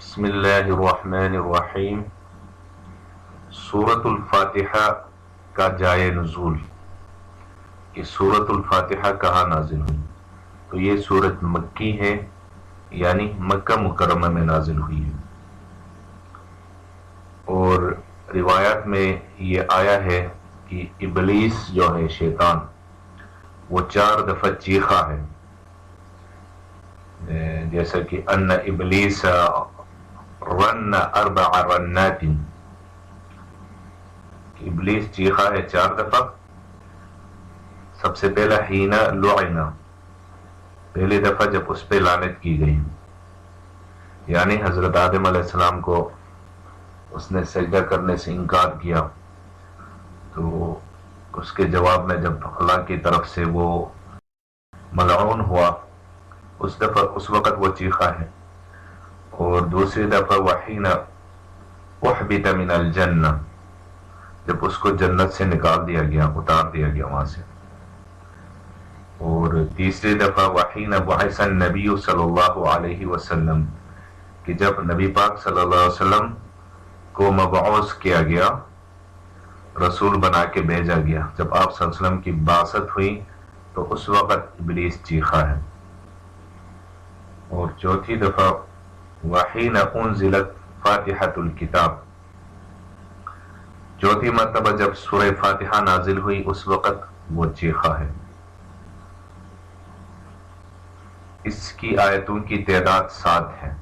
بسم اللہ الرحمن الرحیم۔ سورۃ الفاتحہ کا جائے نزول، کہ سورۃ الفاتحہ کہاں نازل ہوئی؟ تو یہ سورت مکی ہے، یعنی مکہ مکرمہ میں نازل ہوئی ہے، اور روایات میں یہ آیا ہے کہ ابلیس جو ہے شیطان، وہ 4 دفعہ چیخا ہے، جیسا کہ ان ابلیس رن 4 رنات، ابلیس چیخا ہے 4 دفعہ۔ سب سے پہلا حین لعنا، پہلی دفعہ جب اس پہ لعنت کی گئی، یعنی حضرت آدم علیہ السلام کو اس نے سجدہ کرنے سے انکار کیا، تو اس کے جواب میں جب اللہ کی طرف سے وہ ملعون ہوا، اس وقت وہ چیخا ہے۔ اور دوسری دفعہ وحین احبط من الجنہ، جب اس کو جنت سے نکال دیا گیا، اتار دیا گیا وہاں سے۔ اور تیسری دفعہ وحین بعث النبی صلی اللہ علیہ وسلم، کہ جب نبی پاک صلی اللہ علیہ وسلم کو مبعوث کیا گیا، رسول بنا کے بھیجا گیا، جب آپ صلی اللہ علیہ وسلم کی بعثت ہوئی تو اس وقت ابلیس چیخا ہے۔ اور چوتھی دفعہ وحین انزلت فاتحۃ الکتاب، چوتھی مرتبہ جب سورہ فاتحہ نازل ہوئی اس وقت وہ چیخا ہے۔ اس کی آیتوں کی تعداد 7 ہے،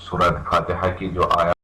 سورہ فاتحہ کی جو آیات